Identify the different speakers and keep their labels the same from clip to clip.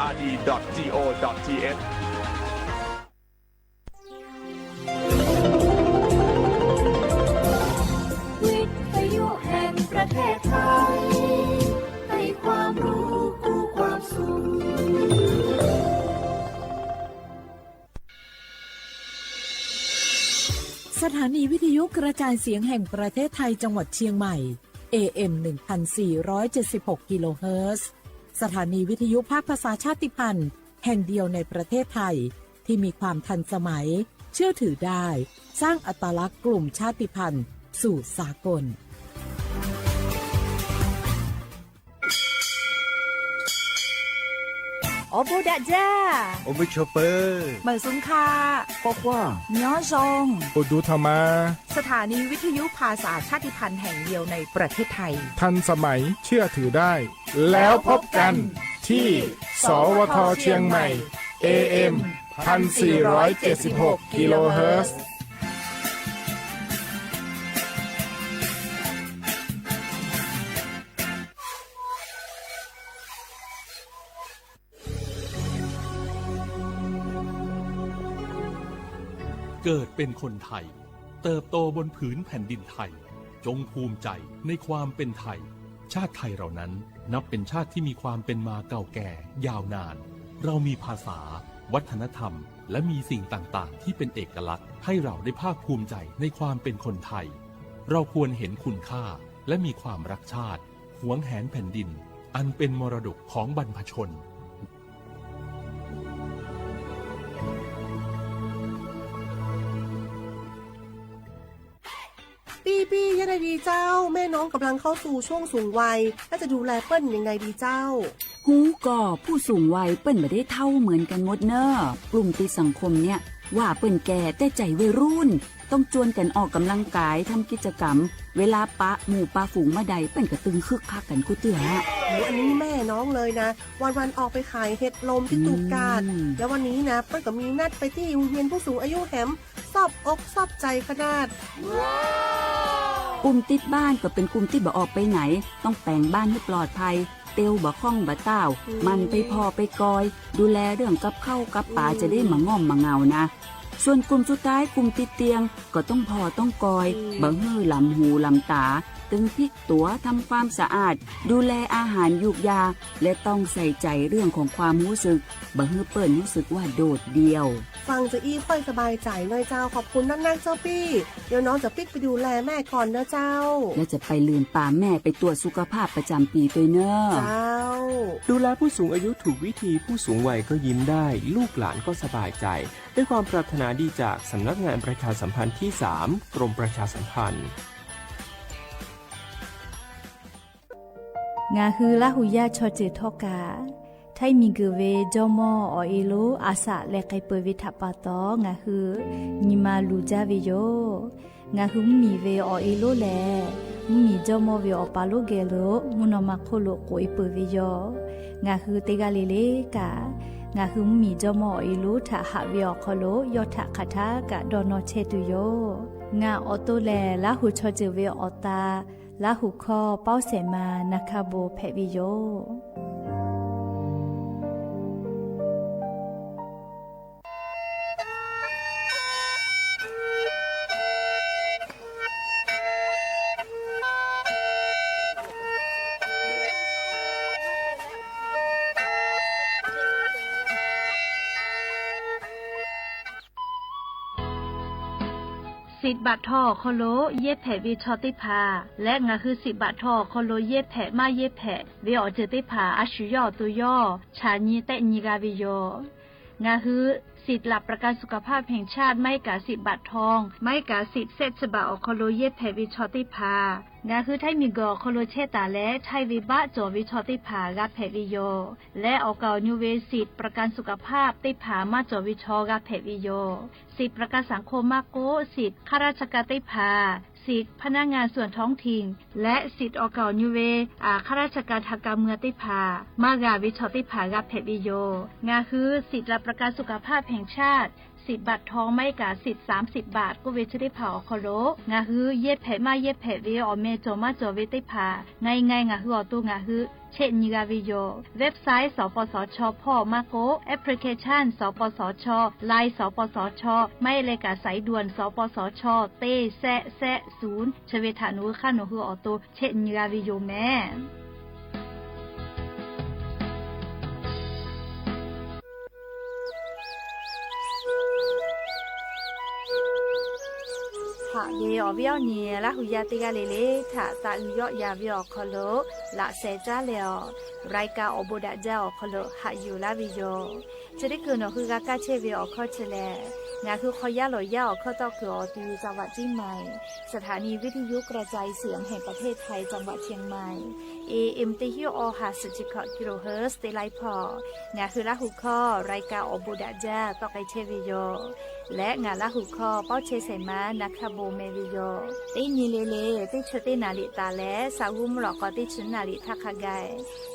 Speaker 1: rd.go.th
Speaker 2: วิทยุแห่งประเทศไทยให้ความรู้คู่ความสุข
Speaker 3: สถานีวิทยุกระจายเสียงแห่งประเทศไทยจังหวัดเชียงใหม่ AM 1476 กิโลเฮิรตซ์สถานีวิทยุภาคภาษาชาติพันธุ์แห่งเดียวในประเทศไทยที่มีความทันสมัยเชื่อถือได้สร้างอัตลักษณ์กลุ่มชาติพันธุ์สู่สากล
Speaker 4: โอบูดะจ้า
Speaker 5: โอเบโชเปอร์
Speaker 4: เหมือนซุนคา
Speaker 5: ปอกว่า
Speaker 4: ย้อซง
Speaker 6: โอดูธรรมา
Speaker 4: สถานีวิทยุภาษาชาติพันธุ์แห่งเดียวในประเทศไทย
Speaker 6: ทันสมัยเชื่อถือได้แล้วพบกันที่สวทเชียงใหม่ AM 1476 กิโลเฮิรตซ์
Speaker 7: เกิดเป็นคนไทยเติบโตบนผืนแผ่นดินไทยจงภูมิใจในความเป็นไทยชาติไทยเรานั้นนับเป็นชาติที่มีความเป็นมาเก่าแก่ยาวนานเรามีภาษาวัฒนธรรมและมีสิ่งต่างๆที่เป็นเอกลักษณ์ให้เราได้ภาคภูมิใจในความเป็นคนไทยเราควรเห็นคุณค่าและมีความรักชาติหวงแหนแผ่นดินอันเป็นมรดกของบรรพชน
Speaker 8: ปี้ยังไงดีเจ้าแม่น้องกำลังเข้าสู่ช่วงสูงวัยและจะดูแลเปิ้ลยังไงดีเจ้า
Speaker 9: ฮูก่อผู้สูงวัยเปิ้นไม่ได้เท่าเหมือนกันหมดเนอะกลุ่มที่สังคมเนี่ยว่าเปิ้นแก่แต่ใจวัยรุ่นต้องจวนกันออกกำลังกายทำกิจกรรมเวลาปะหมู่ปะฝูงมาใดเปิ้นก็ตึงคึกคักกันกูเตือ
Speaker 8: อันนี้แม่น้องเลยนะวันออกไปขายเห็ดลมที่ตูบกาดแล้ววันนี้นะเปิ้ลก็มีนัดไปที่โรงเรียนผู้สูงอายุแหมซอบอกซอบใจขนาด
Speaker 9: กลุ่มติดบ้านก็เป็นกลุ่มที่บ่ออกไปไหนต้องแปลงบ้านให้ปลอดภัยเตียวบ่ข้องบ่เต้ามันไปพอไปกอยดูแลเรื่องกับข้าวกับปลาจะได้มาง่อมมาเงานะส่วนกลุ่มสุดท้ายกลุ่มติดเตียงก็ต้องพอต้องกอยบ่ฮื้อลำหูลำตาตึงพริกตัวทำความสะอาดดูแลอาหารยุกยาและต้องใส่ใจเรื่องของความรู้สึกบ่ฮื้อเปิ้นรู้สึกว่าโดดเดี่ยว
Speaker 8: ฟังจะอี้ค่อยสบายใจหน่อยเจ้าขอบคุณนักๆเจ้าปี้เดี๋ยวน้องจะปิ๊กไปดูแลแม่ก่อนนะเจ้า
Speaker 9: และจะไปลืมป่าแม่ไปตรวจสุขภาพประจำปีตัวเนอะ
Speaker 8: เจ้า
Speaker 10: ดูแลผู้สูงอายุถูกวิธีผู้สูงวัยก็ยิ้มได้ลูกหลานก็สบายใจด้วยความปรารถนาดีจากสำนักงานประชาสัมพันธ์ที่ 3 กรมประชาสัมพันธ์
Speaker 11: งาฮือละหุยาชอเจทอกาไทยมีกเวจอมออเอโลอาสะและไกเปวิทัปปะตองาฮือนิมาลูจาวิโยงาฮือมีเวอเอโลแลมีจอมอเวอปาโลเกโลมุนอมาโคโลโกอิเปวิโยงาฮือเตกาเลเลกางาฮือมีจอมอเอโลทะหะเวอโคโลยอทะคาทากะดอนอเชตุโยงาออโตแลละหุชอเจเวอตาละหุคอเป้าเสมานะคะโบแพวิโยสิทธิ์บัตรทอโคโลเย็บแผวิชอติพาและงาคือสิทธิ์บัตรทอโคโลเย็บแผมาเย็บแผวิออเจติพาอาชุยอตุยอชาญีเตญิกาวิโยงาคือสิทธิ์หลับประกันสุขภาพแห่งชาติไม่กาสิทธิ์บัตรทองไม่กาสิทธิ์เซตฉบับโคโลเย็บแผวิชอติพางาคือไทยมีกอโคโลเชตาและไทยวิบะจอวิชอติพากาแผวิโยและออกเกานิเวสิทธิ์ประกันสุขภาพติพามาจอวิชอกาแผวิโยสิทธิ์ประกันสังคมมาโกสิทธิ์ข้าราชการติพาสิทธิ์พนักงานส่วนท้องถิ่นและสิทธิ์ออกเกานิเวข้าราชการทางการเมืองติพามากาวิชอติพากาแผวิโยงาคือสิทธิ์รับประกันสุขภาพแห่งชาติสิทธิ์บัตรทองไม่กาสิทธิ์30 บาทก็เวชได้เผาคอโลงาฮือเย็บแผมาเย็บแผเวอเมโจมาโจเวติพาไงงาฮืออตุงาฮือช เช่นนิกาวิโยเว็บไซต์สปสชพ่อมาโกแอปพลิเคชันสปสชไลน์สปสชไม่เลยกาสายด่วนสปสชเต้แซะ0ชเวทานุข้านุฮือออโตเช่นนิกาวิโยแม่เยอเวียวเนี่ยละหุยาติกาเลเลถ้าตาอุยอยาเวียวคโลละเซจ้าเลอรายกาอบุดะเจ้าคโลหะอยู่ละวิโยจะได้เกินคือกากาเชเวียวข้อเชลงาคือขอยาลอยาข้อตอกคืออตีจังหวัดเชียงใหม่สถานีวิทยุกระจายเสียงแห่งประเทศไทยจังหวัดเชียงใหม่ AM ติฮิโอหาสุจิคกิโลเฮิรตซ์ได้ไลพองาคือละหุข้อรายกาอบุดะเจ้าตอกไอเชวิโยและงานละหุข้อเป้าเชเสมานักโบเมวิโยตีนีเลเลติชตินาลิตาและสาวุมหลอกติชนาลิทักขกาย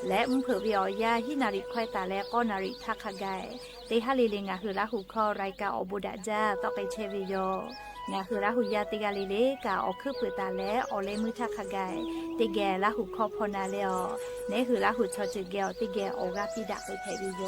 Speaker 11: และมุเผวิอยาฮินาลิควายตาและก็นาลิทักขกายตีฮาลิเลงาคือละหุข้อรายกาอบุดะเจ้าตอกไอเชวิโยงาคือละหุยาติกาลิเลกาออกคือเปิดตาและอเลมือทักขกายติแกละหุข้อพนาเลอเนคือละหุชอจิเกลติแกออกาปิดะไปเทวิโย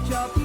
Speaker 2: Chop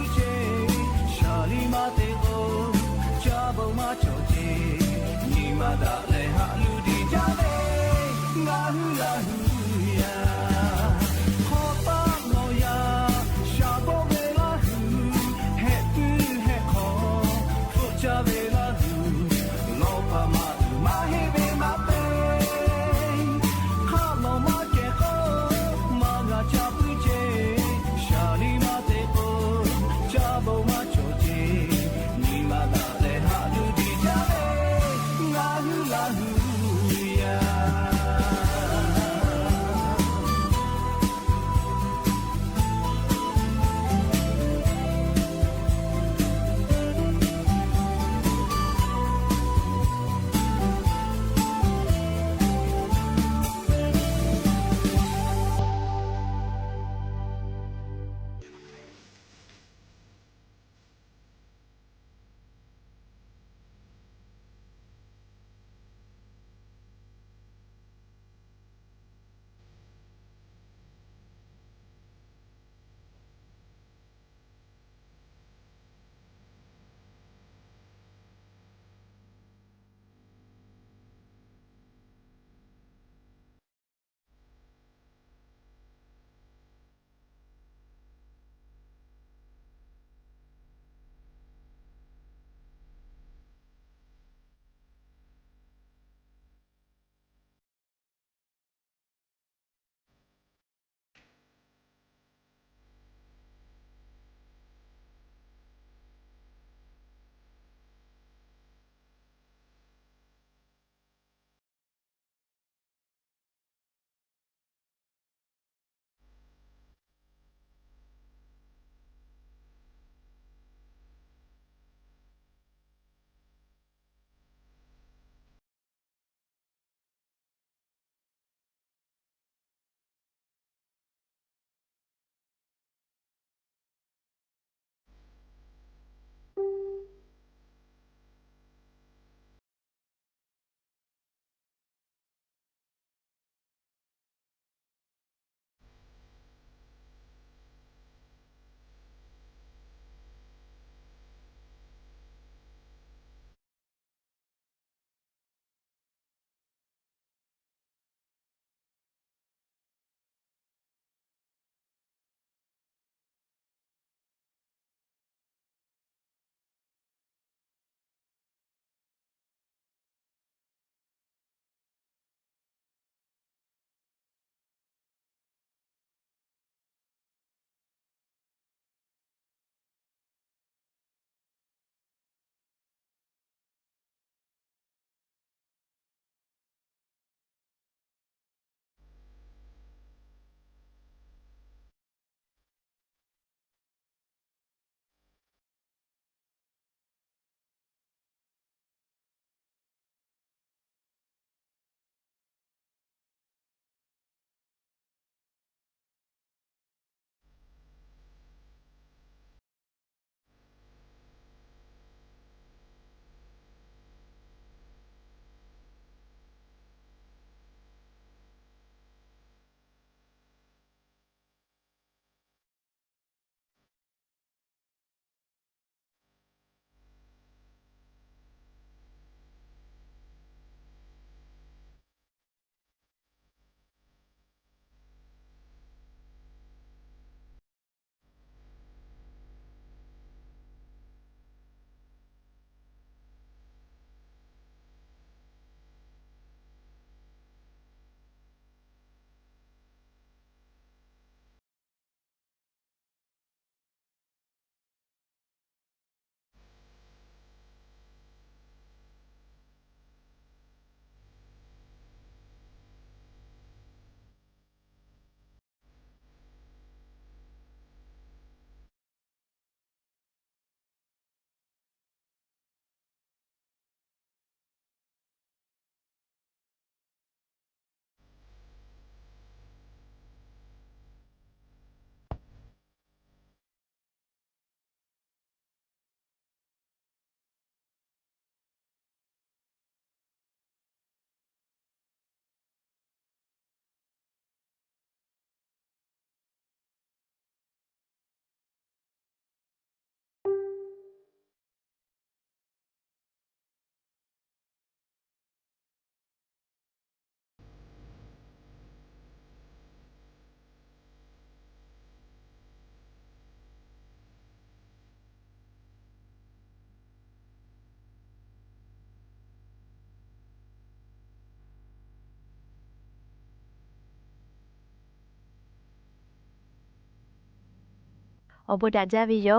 Speaker 11: บุดาจาวิโย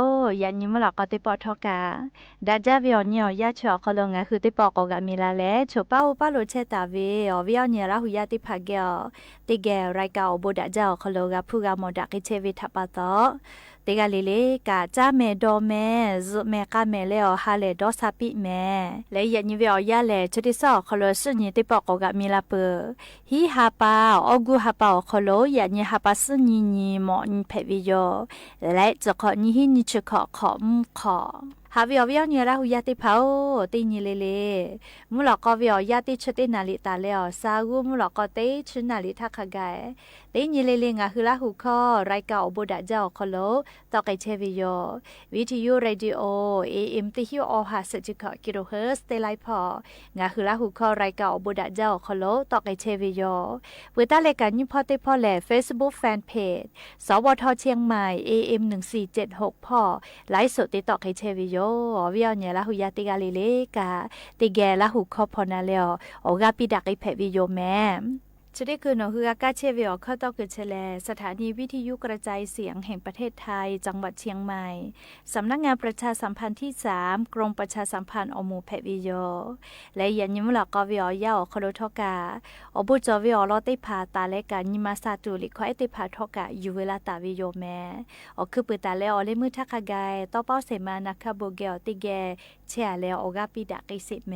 Speaker 11: ยันยิมหลอกก็ติปอทอกาดาจาวิโอเนี่ยยาชอคอลงะคือติปอกกามีลาเลโชป้าอุปาโลเชตาวิโอวิโอเนี่ยละหุยาติพาเกอติแกไรกาบุดาจาคอลกาพูกามอดักเชวิทัปาโตติกาลิเลกาจาเมโดเมซุเมกาเมเลอฮาเลดอซาปิเมและยันยิวิโอยาเลชติซอคอลสึญิติปอกกามีลาเปฮิฮาปาอกูฮาปาคอลยันยิฮาปาสึญิญิมอนิเพวิโยและจะขอนิหินิชขอขอฮาวิอวิอเนี่ยละหุยาติเผาติญิเลมุลกอวิอยาติชตินาลิตาเลอซากุมุลกอเตชนาลิทักขะไกติญิเลงะหุละหุคอไรกาอบุดะเจ้าคอโลตอไกเชวิโยวิทยุเรดิโอ AM ติฮิโอฮาสจิกะกิโลเฮิรตซ์เตไลพองะหุละหุคอไรกาอบุดะเจ้าคอโลตอไกเชวิโยเวตาเลกันยิพอเตพอแล Facebook Fan Page สวทเชียงใหม่ AM 1476พ่อไลฟ์สดติดต่อไกเชวิโยวิอเนี่ยละหุยาติกาลิเลกาติแกละหุคอพอนาเลออกาปิดักไอเพวิโยแมชได้คือนคือกาเชวิโอเข้าตอกเฉลสถานีวิทยุกระจายเสียงแห่งประเทศไทยจังหวัดเชียงใหม่สำนักงานประชาสัมพันธ์ที่3กรมประชาสัมพันธ์อมูเพวิโยและยันยิมหลักกวิอยาคโลทกาอบุจวิโอลอติพาตาและการยิมาซาตุลิคอยติพาทกาอยู่เวลาตาวิโยแมคือปืตาและอเลมือทักกายต่อเป้าเสมานักบุเกอติแกเชแล้วออกาปิดากิสิแม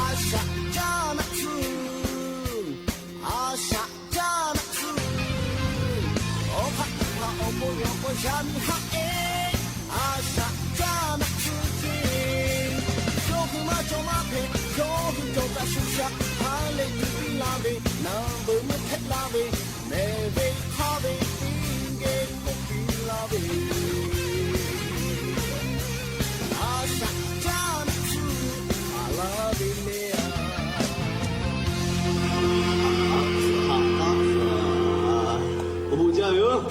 Speaker 2: Asha jana
Speaker 1: 我们加油！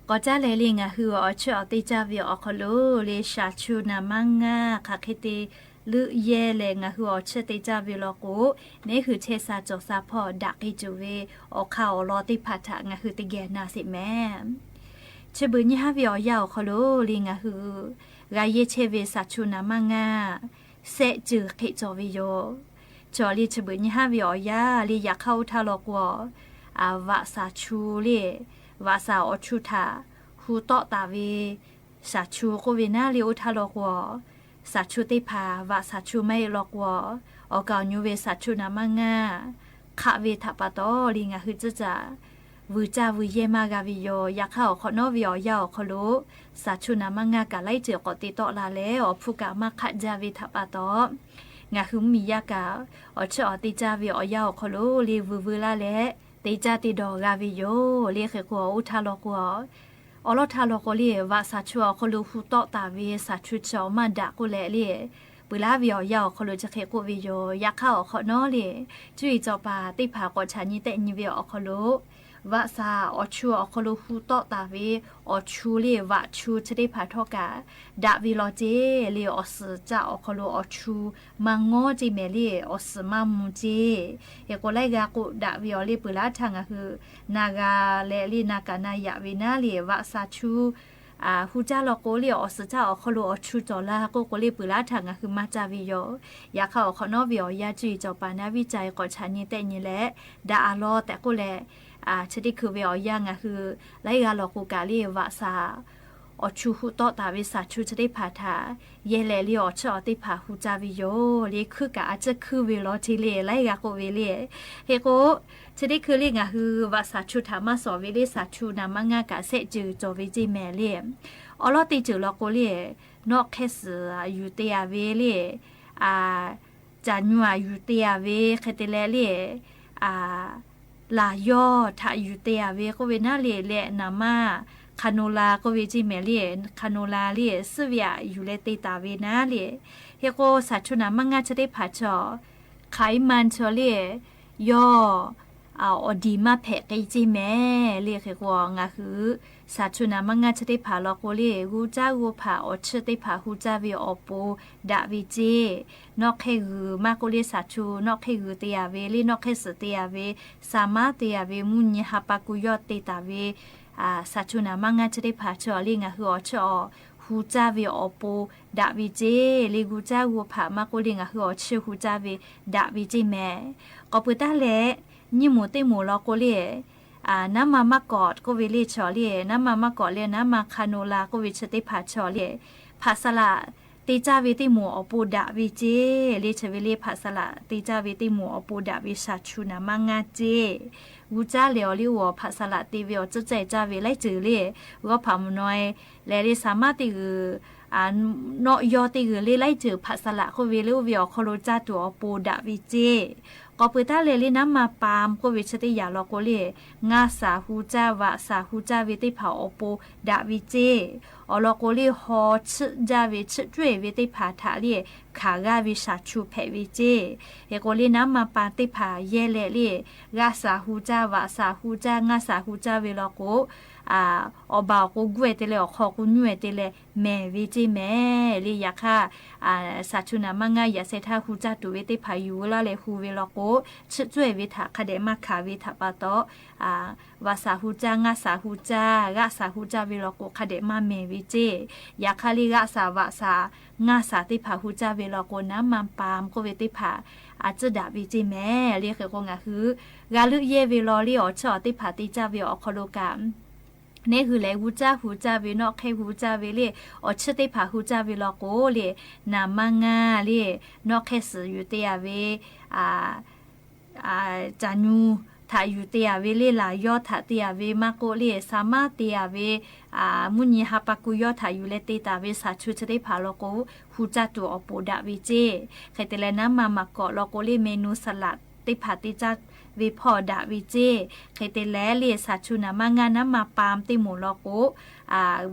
Speaker 11: ก็จะเลยลิงอ่ะคืออ๋อชื่อติจาวิออคโลเลชาชูนามังงาคาคิติลือเยเลงอ่ะคืออ๋อชื่อติจาวิโลกูนี่คือเชซาจอกซาพอดักอิจูเวออกข่าวรอติพัทะงะคือติแกนาสิแม่ชบุญยาวิออยาวคโลลิงอ่ะคือกายเยเชเวซาชูนามังงาเซจือเขจอวิโยจอลีชบุญยาวิออยาลีอยากเข้าทาลอกวออาวะซาชูเล วาสาอชุธาฮูโตตาเวสาชูโควินาลิอุทาลอกวสาชูติพาวาสาชูไม่ลอกวออกาญูเวสาชูนามังาขะเวทัปโตลิงาฮึจจาวูจาวูเยมากาวิโยยาเข้าขอนอวิอยยาขลุสาชุนามังงากะไลเจกติโตลาเลอผู้กามาขะจาวิทัปโตงาฮึมียากาอชอติจาวิอยยาขลุลีวูลาเลติจาติดอกาวิโยเลเขกัวอุทาลกัวอลทาลกลีวาสาชัวขลุฮูโตตาวิสาชุจอมาดากุเลลีปุลาวิอยาขลุจะเขกุวิโยยาเข้าขอนอเลจุยจอปาติภากอชานิเตนิเวอขลุวะซาอชูอคโลฮูโตตาเวอชูเลวะชูชดิพาทอกาดาวิโลเจเลอสจาอคโลอชูมังโงจิเมเลอสมัมเจเอโกไลกากุดาวิโอเลปุลาทังก็คือนากาเลลีนากานายะวินาเลวะซาชูฮูจาลโกเลอสจาอคโลอชูจอลาโกโกเลปุลาทังก็คือมาจาวิโยยาเข้าขอนอวิโอยาจุยจอปานาวิจัยกอชานิเตนี่แหละดาอาโลแต่ก็แลชนิดคือเวอยังคือไลกาลกูกาลีวาซาอชูฮูโตตาวิสาชูชนิดพาทาเยเลลีอชอติพาฮูจาวิโยลีคือกาอาจจะคือเวลอทีเลไลกาโกเวเลเฮโกชนิดคือลีงาคือวาซาชูธามาสอวิเลสาชูนามังงากาเซจือจอวิจิเมเลอลอติจือลโกเลนอกแคสยูเตียเวเลจานัวยูเตียเวเคเตเลเลลายอทายูเตียเวก็เวนาเลเลนามาคาโนลาก็เวจิเมเลคาโนลาเลสเวียยูเลติตาเวนาเลเฮโกสัชนามังงาจะได้ผาจอไขมันชอเลยออดีมาเพกจิเมเลเฮโกงาคือสัชนามังงาจะได้ผาลอโกเลกูจากูผาอชได้ผาฮูจาเวอโปดาวิเจนอกเฮกูมาโกเลสัชูนอกเฮกูเตียเวลีนอกเฮสเตียเวสามารถเตียเวมุญฮาปากุยอเตตาเวสัชนามังงาจะได้ผาจอลิงาคืออชอฮูจาเวอโปดาวิเจลีกูจากูผามาโกลิงาคืออชฮูจาเวดาวิเจแมก็ปุตตาเลนิมูเตมูลอโกเลน้ำมามากอดก็วิลิชอเลียน้ำมามากอดเลียน้ำมาคาโนลาก็วิชติผาชอเลียภาษละติจาวิติหมูอปูดาวิเจลิชวิลิภาษละติจาวิติหมูอปูดาวิชาชูนามังงาเจวูจาเลียวลิวภาษละติวิโอจุใจจาวิไลจือเลียก็พามน้อยและลิสามารถติกือนอยอติกือลิไลจือภาษละก็วิลิววิโอโคโลจาตัวอปูดาวิเจก็เปิดตาเลลิน้ำมาปามก็วิชติยาลอโกเลงาสาฮูจาวะสาฮูจาวิติเผาอโปดาวิเจอลอโกเลฮอชจาวิชจวยวิติผาทะเลขากาวิชาชูเพวิเจเอโกเลน้ำมาปาติผาเยเลเลงาสาฮูจาวะสาฮูจางาสาฮูจาวิลอโกอบากูกวยเตเลอขอกูนวยเตเลแม่วิจิแม่ลิยาค่ะสัชุนามังงายาเซทาฮูจาตุเวติพายุลาเลฮูเวลโกชจวยวิถาคเดมาคาวิถาปะโตวาสาฮูจางาสาฮูจากะสาฮูจาเวลโกคเดมาแม่วิจิยาคาลิกะสาวะสางาสาติพาฮูจาเวลโกน้ำมันปามโกเวติพาอาจจะดาวิจิแม่เรียกก็งาคือกาลุเยเวลอลิอชอติพาติจาเวอคโลกามนี่คือแลฮูจาฮูจาเวนอกให้ฮูจาเวเลอชติผาฮูจาเวลโกเลนามังงาเลนอกให้สืออยู่เตียเวจานูถ้าอยู่เตียเวเลลายอถ้าเตียเวมาโกเลสามารถเตียเวมุญญฮาปากุยอถ้าอยู่เลเตตาเวสาชุชติผาโลโกฮูจาตัวอโปดาวิเจใครแต่ละน้ำมากอโลโกเลเมนูสลัดติผาติจาวิพอดาวิเจเคยเตแลเลียสัชุนามางานน้ำมาปามติหมูลโก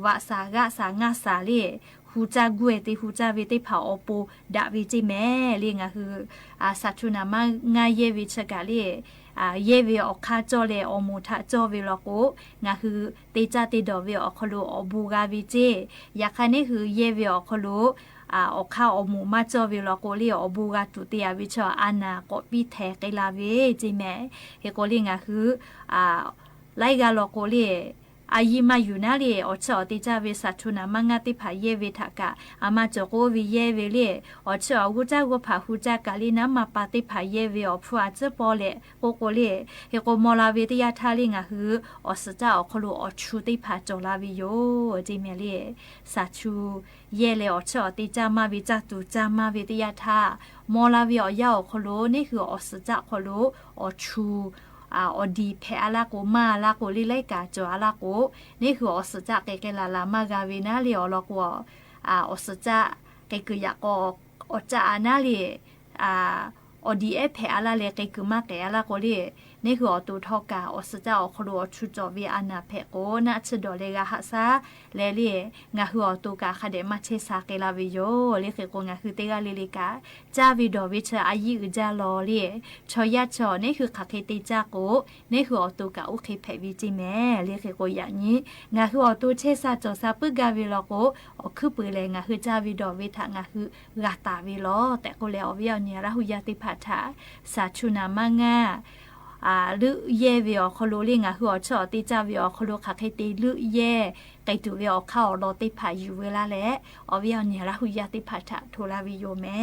Speaker 11: วะสากะสางาสาเลียฮูจากุเอติฮูจาวิติเผาอปูดาวิจิแม่เลียงะคือสัชุนามางาเยวิชกาเลียเยวิออกคาจอเลอมูทะจอวิลโกงะคือติจาติดอวิออกคโลอบูกาวิเจยาคันนี้คือเยวิออกคโลออกข้าวอมูมาจอวิลโกเลียอบูกาตุเตียวิชออานาโกปิแทกลาเวจิแม่เฮโกลิงะคือไลกาโลโกเลีย อายิมาอยู่นาลีอชอติจาเวสัตุนามางาติผาเยเวทากะอามาจโกวิเยเวเลอชอหูจากูผาหูจากาลีนามาปาติผาเยเวอพัวเจปอเลโกโกเลเฮโกมอลาเวติยาทาลิงาฮืออสจาอคโลอชูติผาจลาวิโยจิเมเลสัชูเยเลอชอติจามาวิจัตุจามาเวติยาทามอลาวิอยาอคโลนี่คืออสจาคโลอชูอดีแพอลาโกมาลาโกลิไลกาจอลาโกนี่คืออสจะเกเกลาลามากาเวนาเลียลอกวอสจะเกกยากอจานาเลีอดีเอแพอลาเลเกกมาเกลาโกลีนี่คืออตูทอกาอสจะอครัวชุจอวิอานาเพโกนาชดอเลกาฮัสซาเลเลีงาหัวตูกาคาเดมาเชซาเกลาวิโยเลเกโกงาคือเตกาเลลิกาจาวิดอวิชอายิอุจาลอเลชอยาชอนี่คือคาเคติจาโกนี่คืออตูกาอุเคเพวิจิเมเลเกโกอย่างนี้งาคืออตูเชซาจอซาปึกาวิลอโกอคือปืเลงาคือจาวิดอวิทางาคือกาตาวิลอแต่โกเลอวิอเนียราหุยาติพัทธาสาชุนามางาลือเย่เวียคโลลิงาหัวชอติจาเวียคโลคาเคติลือเย่ไกตูเวียเข้าโลติพาอยู่เวลาแลอวิอเนียราหุยาติพัทธาโทลาวิโยแม่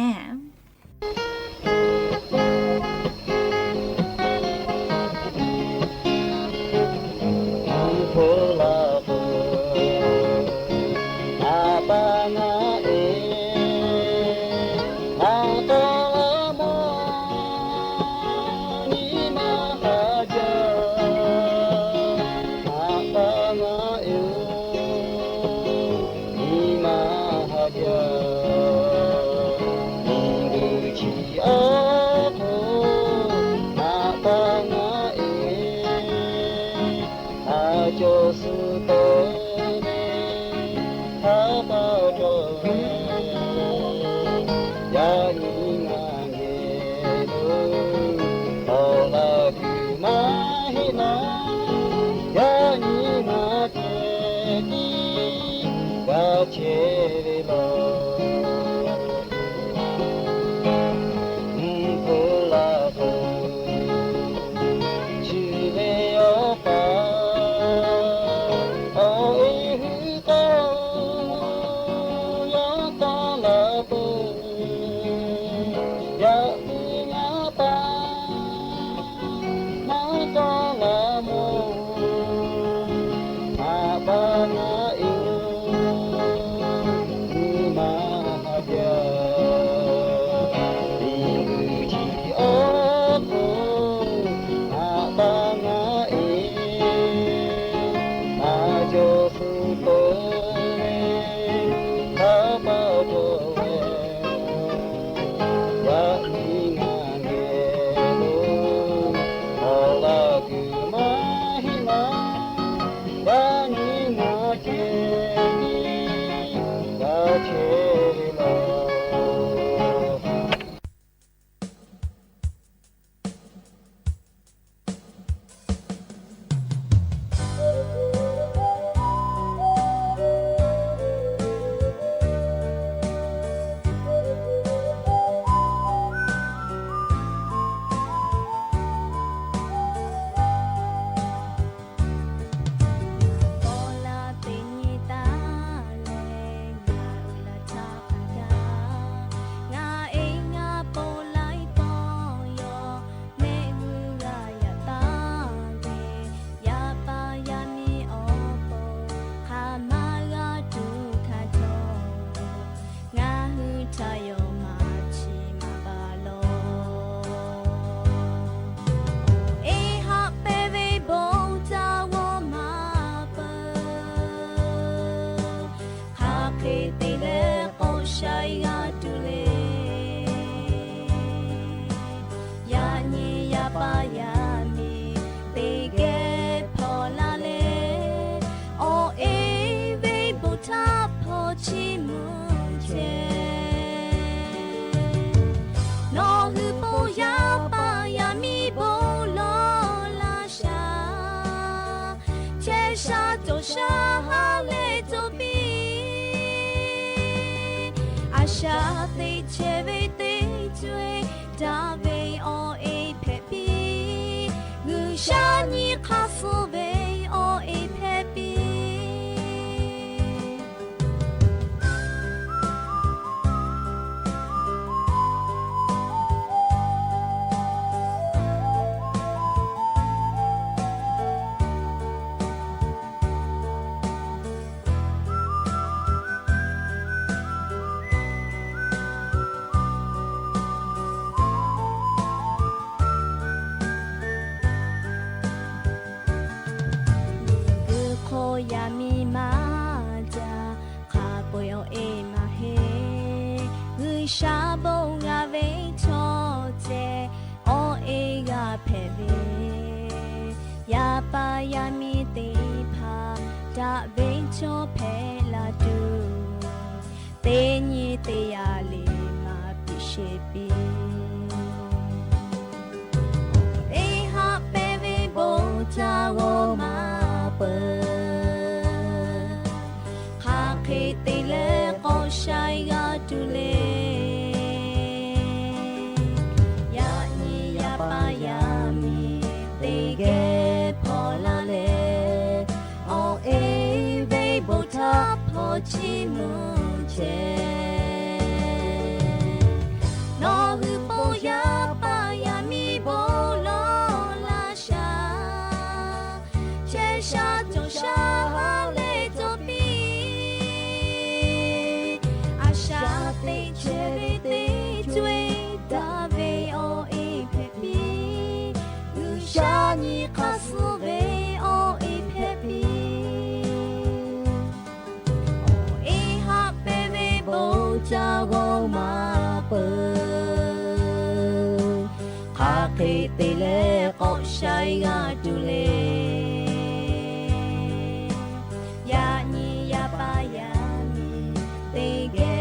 Speaker 2: Shall they cherry they joy, Dave or a peppy, Gushani castle bay or a peppy. ရှာဘုံငါဝိချောတဲ့အော်အေးကဖဲပဲရပါရမီတေဖာဒါဝိချောဖဲလာတူတေညီတေရလေးမှာပြရှိပြီအေးဟာပဲပဲဘုံချာဝမှာပဲဟာခေတေလေကောရှိုင်ကတူလေယာညီရပါရမီတေကဲပေါ်လာလေအော်အေးဘေဘုတာပေါ်ချီမွန်ချေနော်ဟူပေါ်ရပါရမီဘောလောလာရှာချေရှာကြုံရှာလေတော့ပြီအရှာသိချေသိကျွေးဒါဘေအော်အေးဖေပီလူရှာညီခဆူဘေအော်အေးဖေပီအေးဟာဘေဘေဘောချာကိုမာပခါခေတေလေကောရှိုင်ကတူလေယာညီရပါရမီတေကဲ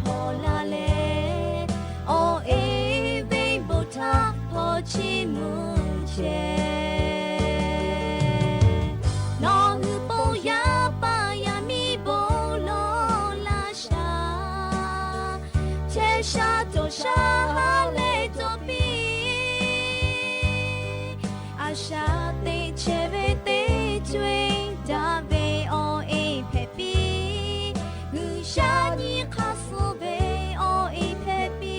Speaker 2: ပေါ်လာလေအော်အေးဘေဘုတာပေါ်ချီမွန်ချေနော်ဟူပေါ်ရပါရမီဘောလောလာရှာချေရှာကြုံရှာလေတော့ပြီအရှာသိချေဘေသိကျွေးဒါဘေအော်အေးဖေပီလူရှာညီခါဆူဘေအော်အေးဖေပီ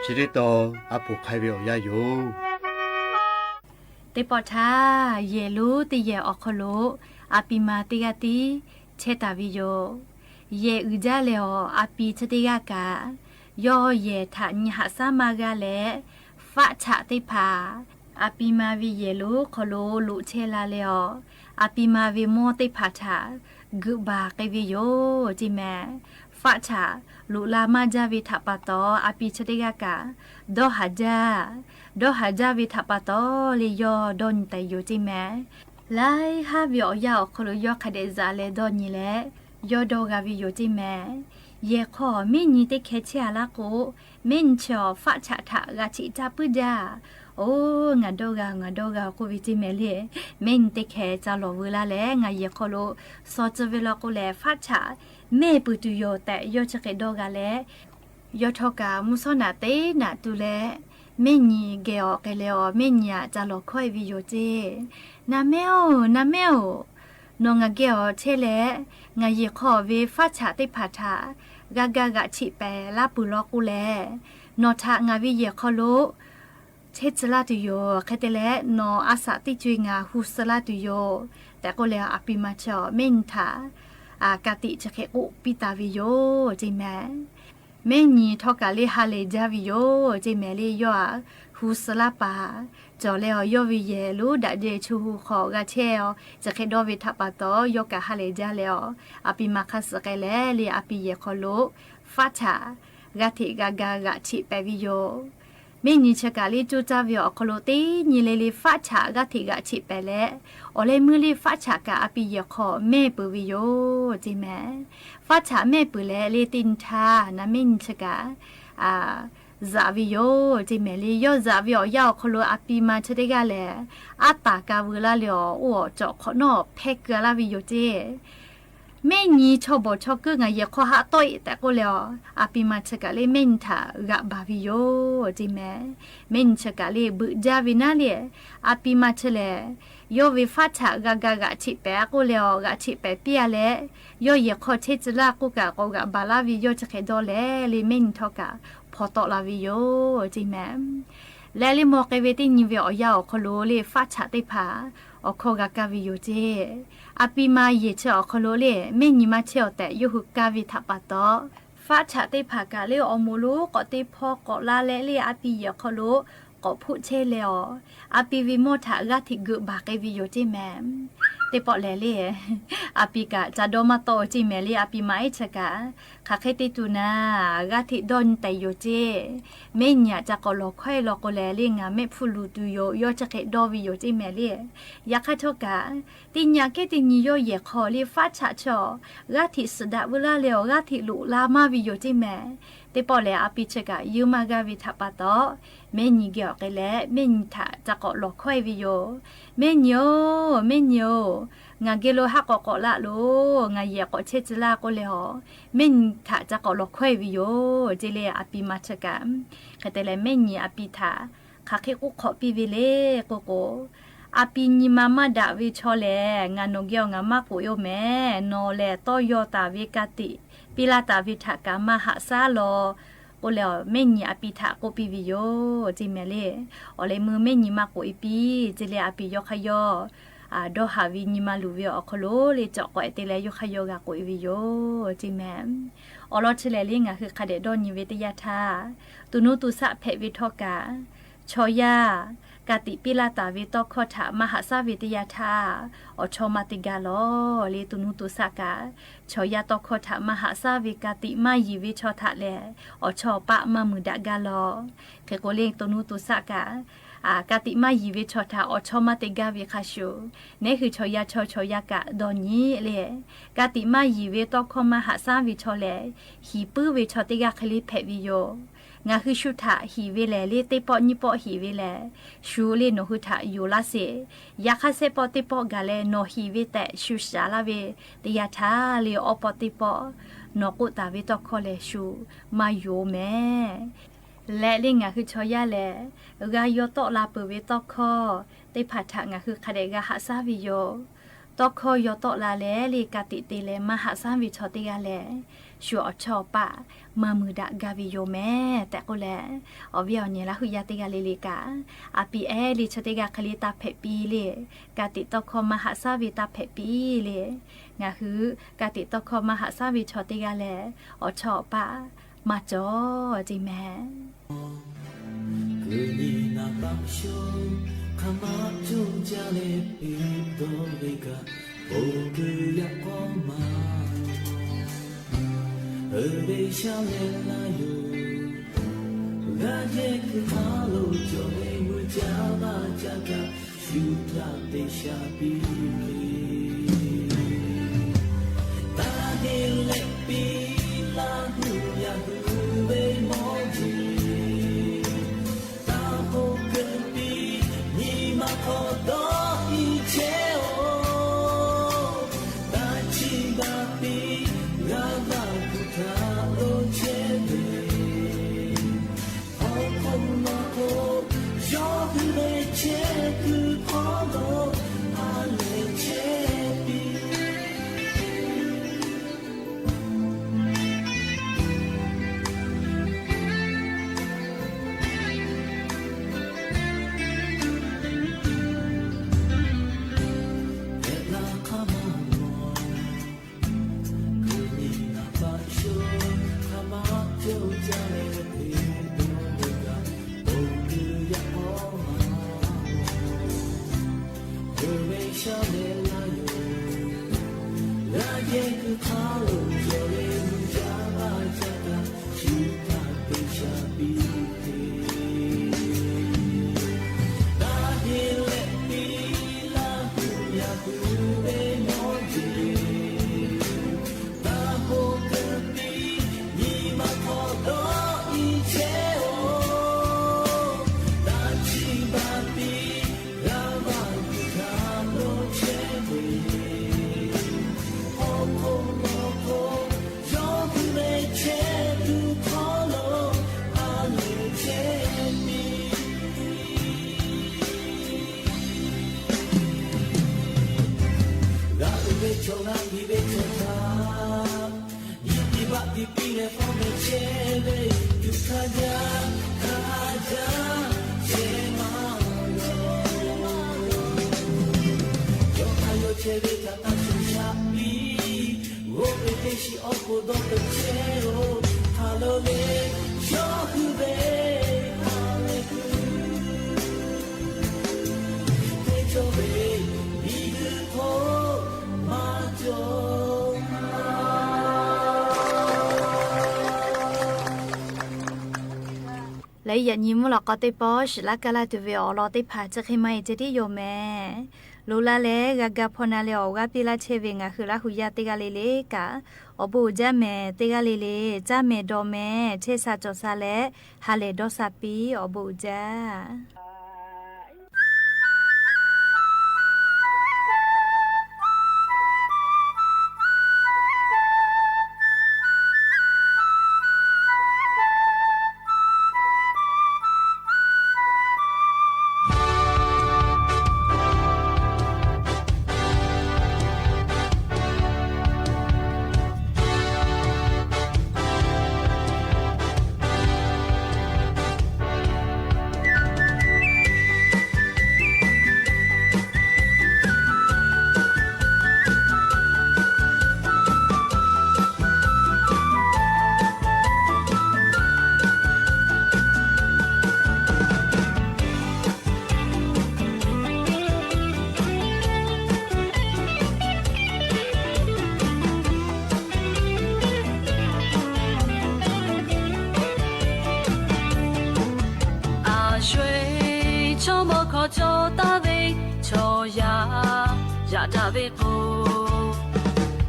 Speaker 5: chỉ để to áp buộc khai biểu ya yo
Speaker 11: เตปอทาเยลูติเยออคโลอาปิมาติกาติเชตาวิโยเยอุจาเลโออาปิชติกากายอเยทะญหะสามากาเลฟะฉะติภาอาปิมาวิเยลูคโลลุเชลาเลโออาปิมาวิโมติภาชากุบาเกวิโยจิแมฟะฉะลุลามาจาวิทะปะโตอาปิชติกากาโดหะจาดอหาจาวิทะปะโตลิยอดอนแต่อยู่จิแมไลฮาวิอยาคโลยอคเดซาเลดอนีเลยอดอกาวิอยู่จิแมเยขอมินีติเคเชอาลาโกมินชอฟะฉะทะกะจิจาปุจาโอ้งาดอกาโควิจิแมเลมินติเคจาโลเวลาเลงาเยขอโลซอจเวลาโกเลฟะฉะเมปุตุโยแต่ยอชะเกดอกาเลยอทอกามุซอนาเตนาตุเลเมญีเกอเกเลอเมญาจาโลค่อยวิโยเจนาเมโอนงเกอเชเลงาเยขอเวฟะฉะติภาทากากะฉิเปลาปุลอกุเลนอทะงาวิเยขอโลเชจลาตุโยเคเตเลนออาสาติจุยงาฮุสลาตุโยแต่ก็เลอปิมาชอเมนทา อากาติจะเคอุปิตาวิโยจิแม่แม่นีทอกาเลฮาเลจาวิโยจิแม่เลยอฮูสลาปาจอเลอยอวิเยลูดะเดชูฮูขอกะเชอจะเคดอวิทปาตอยกะฮาเลจาเลออปิมาคัสเกเลเลอปิเยคอโลฟาชากะติกากากะชิเปวิโยแม่นีชะกาลิจูจาวิโอคโลตินีเลเลฟาชากะติกะชิเปเลอเลมือเลฟาชากะอปิเยคอแม่ปวิโยจิแม่ฟาชาแม่ปเลเลตินทานะแม่นีชะกาซาวิโยจิเมลียอซาวิโอยาคโลอาปีมาชะเดกาเลอาตากาเวลาเลอโอจอขอนอเพกลาวิโยเจแม่นีชอบชอกึงายขอหาต้อยแต่ก็เลออาปีมาชะกาเลเมนทากะบาวิโยจิแมเมนชะกาเลบึจาวินาเลอาปีมาชะเลยอวิฟาชากากากะฉิเปก็เลอกะฉิเปเปียเลยอเยขอเชจลากุกะกกะบาลาวิโยจะเคดอเลเลเมนทอกะพอตอลาวิโยจิแมและลิโมเกเวตินิเวอยาคโลเลฟาชาติภาโอ อโคกากาวิโยเจอาปีมาเยเชอโคโลเลเมนิมาเชอแต่ยุหุกาวิทัปปะตอฟ้าฉะเตผากาเลอโมโลก็เตพอก็ลาเลเลอาปียโคโลก็พูเชเลออาปีวิโมทากาทิกึบากวิโยเจแมมเตปอเลเลอาปีกะจะโดมาโตจิเมเลอาปีมาอิชกะคาเคติตูนากาทิดอนไตโยเจเมญะจะก็ลอค่อยลอก็เลเลงาเมฟุลูตุโยโยจะเคดอวิโยเจเมเลยาคาโทกะติญาเกติญิโยเยคอเลฟาชะชอกาทิสดะเวลาเลอกาทิลุลามาวิโยเจเมเตปอเลอาปีชกะยูมากาวิทัปปะตอเมญิเกอเกเลเมญทะจะก็ลอค่อยวิโยเมญโยงาเกโลฮักก็ละโลงาเยก็เชจลาก็เลหอเมญทะจะก็ลอค่อยวิโยเจเลอาปีมาชกะคาเตเลเมญอาปีทะคาเคกุขอปีวิเลโกโกอาปีญิมามาดาวิชอเลงานโกงามาปุโยแมนอเลตอยอตาวิกาติปิลาตาวิทากามหาซาโลโอเลเมญอาปีทะโกปีวิโยจิเมเลโอเลมือเมญมาโกอีปีเจเลอาปียอขยอดอหาวิญิมาลูเวอคโลเลจอกอเตเลยอขยอกาโกอีวิโยจิแมมอลอเชเลลิงาคือคาเดดอนิเวตยาทาตุนุตุสะเพวิทอกาชอยากาติปิลาตาวิตอคอถามหาสาวิทยาทาอชอมาติกาโลเลตุนุตุสากาชอยาตอคอถามหาสาวิกาติมายีวิชอทะเลอชอปะมามือดะกาโลเคโกเลตุนุตุสากากาติมายีวิชอทาอชอมาติกาวิคาชูเนคือชอยา กะดอนีเลกาติมายีวิตอคอมหาสาวิชอเลฮีปื้อวิชอติกาคลิเพวิโยงาคือชุทะฮีเวเลเลเตปอนิปอฮีเวเลชูเลโนหุทะยูลาเซยาคาเซปอติปอกาเลโนฮีเวเตชูชาลาเวเตยาทาเลอปอติปอนอกุตาเวตอคอเลชูมาโยเมและเลงาคือชอยาเลกายอตอลาเปเวตอคอเตผัทะงาคือคาเดกาหาซาวิโยตอคอยอตอลาเลเลกาติเตเลมหาซาวิชอติกาเลชัวอชอปะมามือดะกาวิโยแม่แต่ก็แลอวิอเนี่ยละหุยาติกาเลเลกาอาปีเอลิชติกาคลิตาเพปีเลกาติตอคอมหาซาวิตาเพปีเลงาคือกาติตอคอมหาซาวิชอติกาเลอชอปะมาจอจิแม่
Speaker 12: 被笑脸那有，那也可他路就没木家嘛家个，修他得下比大地来比拉胡呀胡为毛子，大后隔壁你妈好多一切哦，大七八比拉拉。che vita tanto sciambi o e si occo dopo cielo halo le yo hube hale ku te cho be ni ko ma jo
Speaker 11: และอย่ายิ้มหรอกก็ได้ปอชละกะลาตัวเวอรอได้ผ่าจะให้ไม่จะได้โยแม่ลูลาเลกะพอนาเลอว่าปีละเชเวงะคือละหุยาติกะเลเลกะอบูจะแม่ติกะเลเลจะแม่ดอแม่เชซาจอซาเลฮาเลดอซาปีอบูจะ
Speaker 13: ta về cô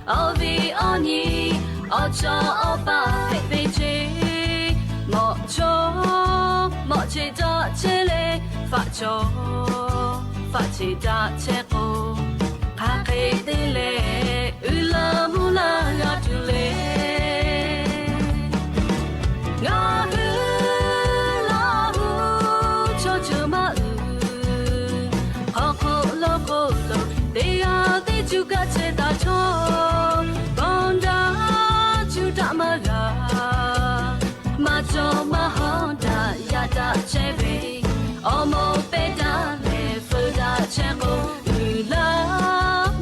Speaker 13: ở vì ở nhì ở cho ở ba hãy về chế mọ cho mọ chế ta chế lệ phá cho phá chế ta chế cô khá khê tê lệ la mu la ya tu lệ ngã hư la hu cho chưa mà khó khổ lo để à để chú cả chế ta cho con đã chú đã mà cho mà hòn đã ya đã chế về ở một bên đã lệ phơi đã chế cô la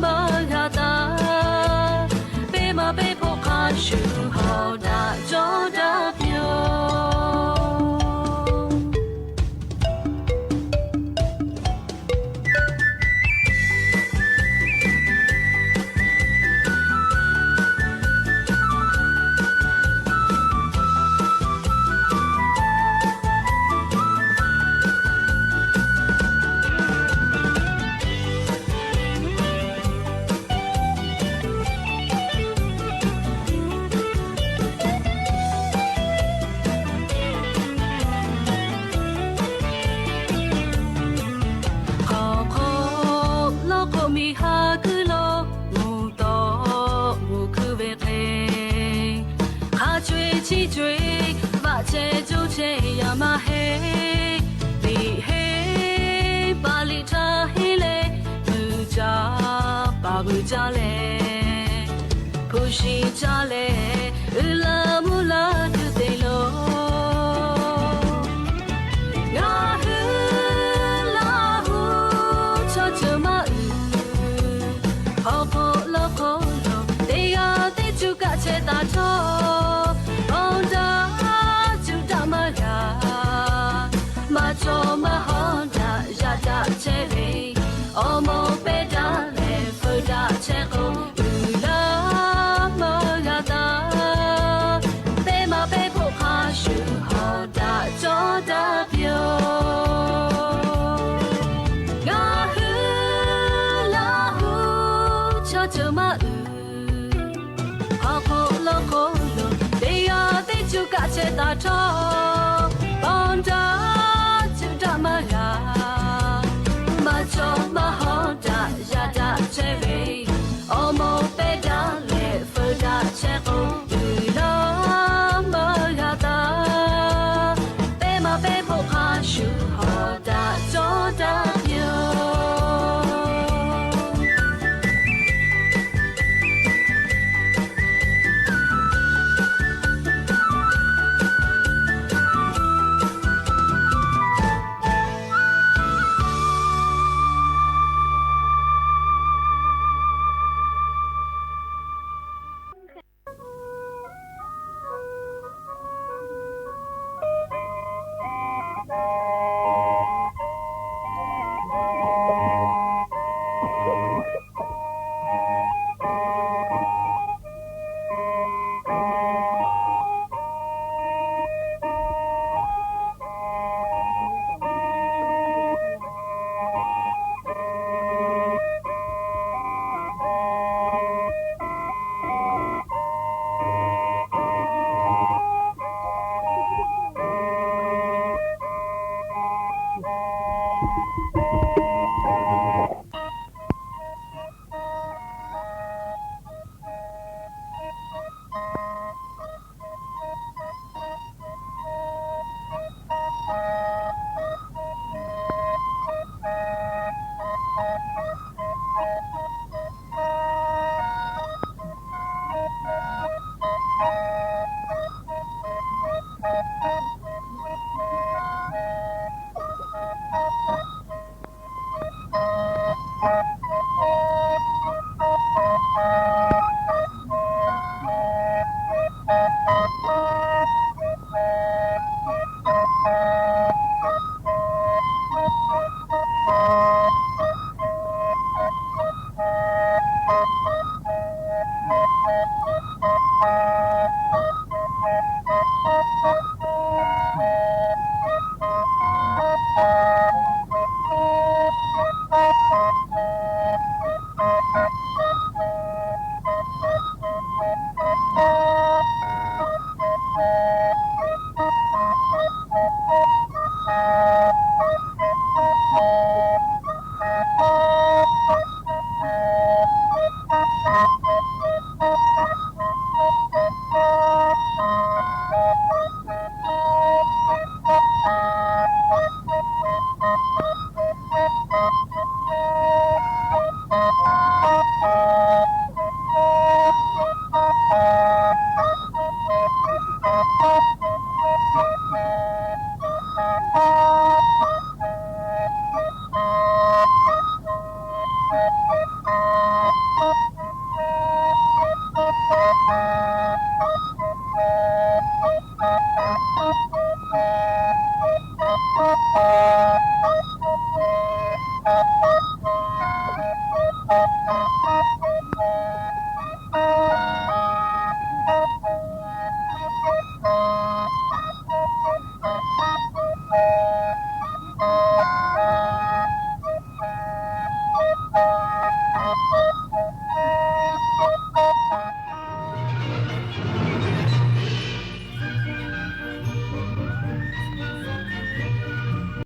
Speaker 13: mà ya ta bé mà bé phụ khá chú họ đã cho đã biểu mà hey vì hey ba li tha hey le bu cha ba bu cha le pushi cha le la mu la tu te lo nga hu la hu cha cha ma ho ho lo te ya te chu ka che ta cho on da mà cho mà hòn đã ra đã chế về ở một bên đã lệ phơi đã chế cô la mà ra ta bé mà bé phụ khá sự họ đã cho đã biểu ngã hư la hư cho chờ mà họ khổ lo để à để chú cả chế ta cho con đã mà cho mà họ đã ra đã chế về ở một bên đã lệ phơi đã chế cô la mà ra ta bé mà bé phụ khá sự họ đã cho đã
Speaker 12: Thank you.